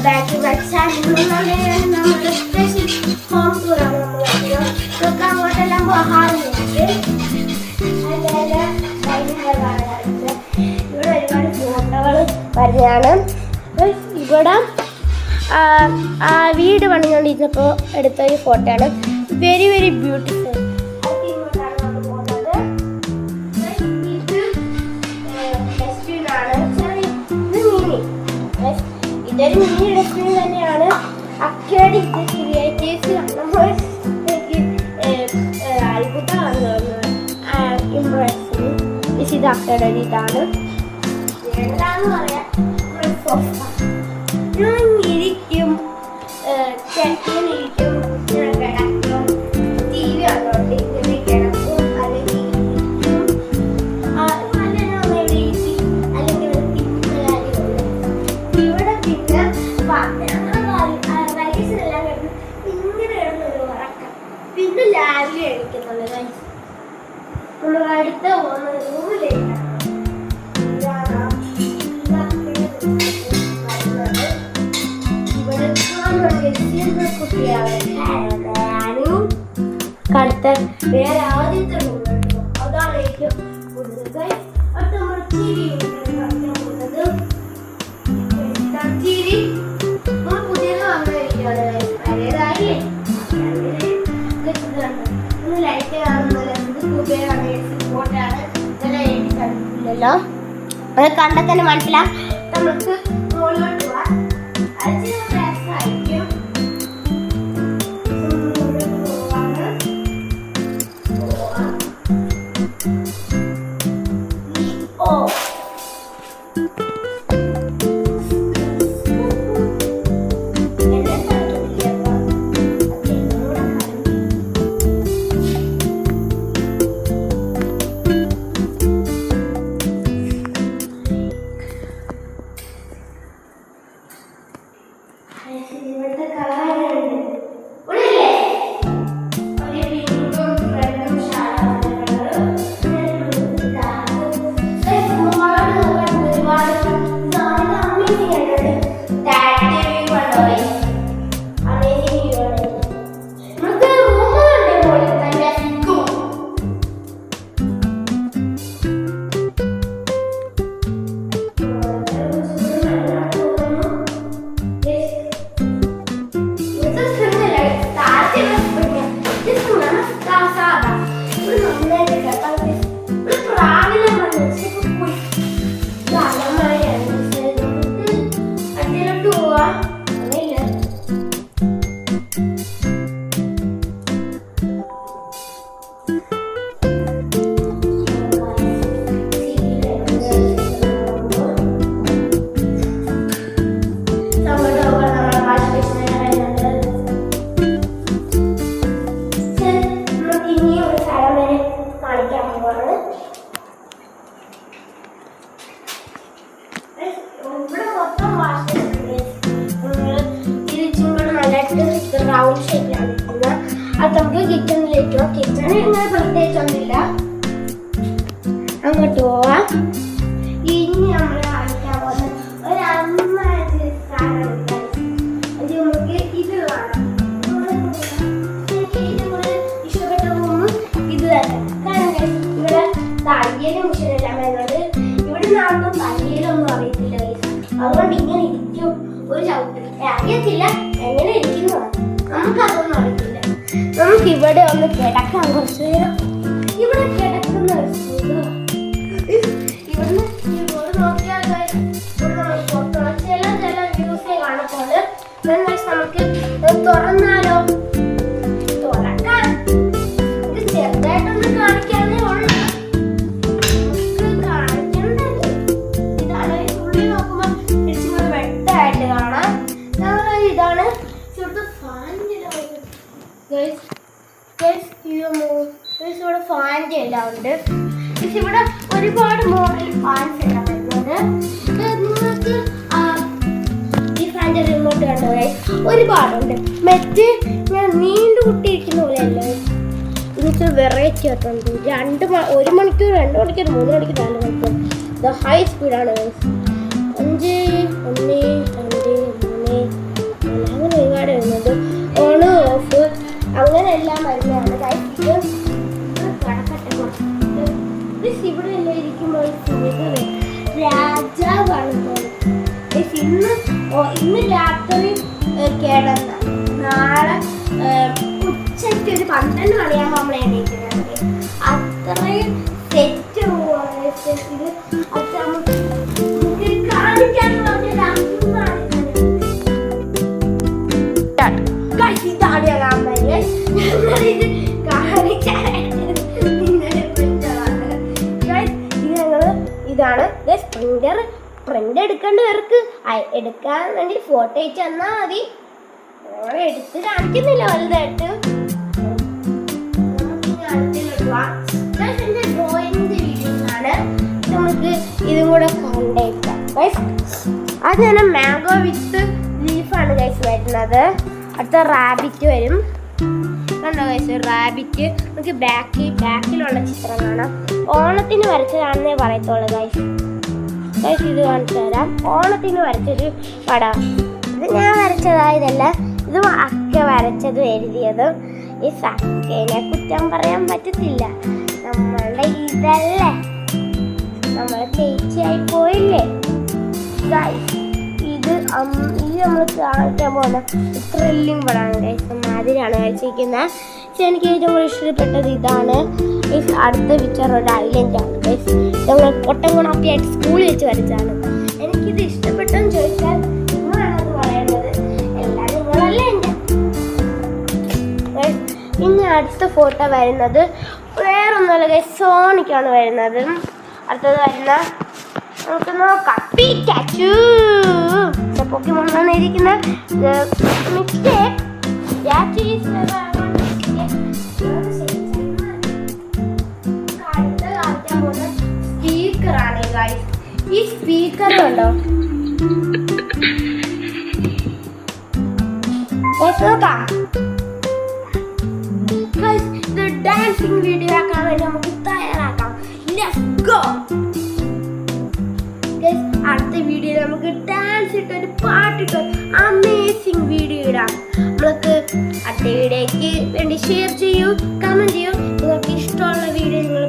ബാക്കി വെച്ചാൽ നമ്മുടെ സ്പെഷ്യൽ ഹോം ടൂറാണ് നമ്മൾ നമുക്ക് അങ്ങോട്ടെല്ലാം പോകാറുണ്ട്. ഇവിടെ ഒരുപാട് ഫോട്ടോകൾ വരുന്നതാണ്. ഇവിടെ വീട് പണിഞ്ഞുകൊണ്ടിരുന്നപ്പോൾ എടുത്തൊരു ഫോട്ടോയാണ്. Very very beautiful. ഇതൊരു മിനി ഡസ്റ്റ്ബിൻ തന്നെയാണ്. അക്കാഡി ക്രിയേറ്റീവ്സ് നമ്മൾ അത്ഭുതമാണ് ഇംപ്രസിങ്. ഇത് അക്കാഡി ഇതാണ് എന്താന്ന് പറയാം. ഞാൻ ഇരിക്കും, ചെട്ടിയിലിരിക്കും, കിടക്കും, ടി വി കണ്ടോണ്ട് ഇങ്ങനെ കിടക്കും, അല്ലെങ്കിൽ പിന്നെ ലാവിലെ എണിക്കുന്നുണ്ട്. നമ്മൾ അടുത്ത പോകുന്ന റൂമിലേക്കാണ്. കടുത്ത വേറെ ആദ്യത്തെ റൂമുണ്ട്, അതാണ് ഏറ്റവും കൂടുതൽ. അടുത്ത നമ്മൾ ടിവി ടിവി നമ്മൾ പുതിയത് വന്നിരിക്കുകയാണ്. പഴയതായി ലൈറ്റ് കാണുന്നില്ല, ഫോട്ടാണ് കണ്ടിട്ടില്ലല്ലോ. അത് കണ്ടാൽ തന്നെ മനസ്സിലാവും. നമുക്ക് മുകളിലോട്ട് പോവാം. ആയിരിക്കും റൗണ്ട് ഷേപ്പിലാണ് ഇരിക്കുന്നത്. അത് നമുക്ക് കിച്ചണിലേക്ക് പോവാം. കിച്ചണിൽ ഇങ്ങനെ പ്രത്യേകിച്ചൊന്നുമില്ല. അങ്ങോട്ട് പോവാം. ഇനി നമ്മൾ കാണിക്കാൻ പോകുന്നത് ഒരു അമ്മാതിരി സാധനമുണ്ട്. അത് നമുക്ക് ഇത് കാണാം. എനിക്ക് ഇതുപോലെ ഇഷ്ടപ്പെട്ട റൂം ഇത് തന്നെ. കാരണം ഇവിടെ തയ്യലും മിഷനെല്ലാം വരുന്നത്. ഇവിടെ നിന്നാകുമ്പോൾ തയ്യലൊന്നും അറിയത്തില്ല. അതുകൊണ്ട് ഇങ്ങനെ ഇരിക്കും. ഒരു ചവിട്ട് അറിയത്തില്ല എങ്ങനെ ഇരിക്കുന്നതാണ്. നമുക്കതൊന്നും അറിയത്തില്ല. നമുക്ക് ഇവിടെ ഒന്ന് കിടക്കാം കുറച്ചു നേരം. ഇവിടെ കിടക്കുന്ന ഇവിടുന്ന് ഇവിടെ നോക്കിയാൽ ചില വ്യൂസേ കാണപ്പോൾ നമുക്ക് തുറന്നാലോ? തുറക്കാം. ഇത് ചെറുതായിട്ടൊന്ന് കാണിക്കാനേ ഉള്ളൂ. കാണിക്കണ്ടല്ലോ. ഇതാണ് ഉള്ളിൽ നോക്കുമ്പോൾ ഇച്ചിരി വെട്ടായിട്ട് കാണാം. ഇതാണ് ഇവിടെ ഫാൻ്റെ എല്ലാം ഉണ്ട്. ഇവിടെ ഒരുപാട് മോഡൽ ഫാൻസ് എല്ലാം വരുന്നത്. നിങ്ങൾക്ക് ഈ ഫാൻ്റെ റിമോട്ട് കണ്ടോ? ഒരുപാടുണ്ട്. മറ്റ് ഞാൻ നീണ്ടു കുട്ടിയിരിക്കുന്ന പോലെയല്ലേ. ഇതിന് വെറൈറ്റി ആയിട്ടുണ്ട്. 1 മണിക്കൂർ 2 മണിക്കൂർ 3 മണിക്കൂർ 4 മണിക്കൂർ. ഇത് ഹൈ സ്പീഡാണ്. 5 1 2 3 ഇന്ന് രാത്രി കിടന്ന നാളെ ഉച്ചയ്ക്ക് ഒരു 12 മണിയാകുമ്പോൾ നമ്മൾ എണീക്കുന്നത്. അത്രയും സെറ്റ് കാണിക്കാൻ ഇതാണ് പ്രിന്റ് എടുക്കേണ്ടവർക്ക് എടുക്കാൻ വേണ്ടി ഫോട്ടോ അയച്ചു തന്നാൽ മതി. ഞങ്ങൾ എടുത്ത് കാണിക്കുന്നില്ല വലുതായിട്ട്. എന്റെ ഡ്രോയിങ്ങിന്റെ വീഡിയോസാണ്. നമുക്ക് ഇതും കൂടെ കണ്ടേക്കാം. അത് തന്നെ മാംഗോ വിത്ത് ലീഫാണ് ഗൈസ് വരുന്നത്. അടുത്ത റാബിറ്റ് വരും. കണ്ടോ ഗൈസ് റാബിറ്റ്. നമുക്ക് ബാക്കിലുള്ള ചിത്രം കാണാം. ഓണത്തിന് വരച്ചതാണെന്നേ പറയത്തുള്ളൂ ഗൈസ്. ഇത് കാണിച്ചു തരാം. ഓണത്തിന് വരച്ചൊരു പടം. ഇത് ഞാൻ വരച്ചതായതല്ല, ഇത് അക്ക വരച്ചതും എഴുതിയതും. ഈ സക്കേനെ കുറ്റം പറയാൻ പറ്റത്തില്ല. നമ്മളുടെ ഇതല്ലേ, നമ്മളെ ചേച്ചിയായി പോയില്ലേ ഗൈസ്. ഇത് നമ്മൾ കാണിക്കാൻ പോകുന്ന ത്രില്ലിംഗ് പടമാണ് ഗൈസ്. മാതിരിയാണ് വരച്ചിരിക്കുന്നത്. പക്ഷെ എനിക്ക് ഏറ്റവും കൂടുതൽ ഇഷ്ടപ്പെട്ടത് ഇതാണ്. അടുത്ത പിക്ചർ ഒരു ഐലൻഡാണ് ഗൈസ്. ഞങ്ങൾ പൊട്ടംകുണാപ്പിയായിട്ട് സ്കൂളിൽ വെച്ച് വരച്ചാണ്. എനിക്കിത് ഇഷ്ടപ്പെട്ടെന്ന് ചോദിച്ചാൽ നിങ്ങളാണത് പറയുന്നത്. എല്ലാം നിങ്ങളല്ലേ എൻ്റെ. പിന്നെ അടുത്ത ഫോട്ടോ വരുന്നത് വേറൊന്നുമല്ല ഗൈസ്, സോണിക്കാണ് വരുന്നത്. അടുത്തത് വരുന്ന നമുക്ക് നോക്കാം. പിക്കാച്ചു പോക്കിമോനാണ് ഇരിക്കുന്ന. സ്പീക്കറാണ് ഗൈസ്. ഈ സ്പീക്കർ ഉണ്ടോ നോക്കാം. ഇത് ഡാൻസിങ് വീഡിയോ ആക്കാൻ വേണ്ടി നമുക്ക് തയ്യാറാക്കാം. Let's go. അടുത്ത വീഡിയോയിൽ നമുക്ക് ഡാൻസ് ഇട്ടൊരു പാട്ടിട്ട് അമേസിങ് വീഡിയോ ഇടാം. നമുക്ക് അടുത്ത വീഡിയോയ്ക്ക് വേണ്ടി ഷെയർ ചെയ്യൂ, കമന്റ് ചെയ്യൂ. നിങ്ങൾക്ക് ഇഷ്ടമുള്ള വീഡിയോ നിങ്ങൾ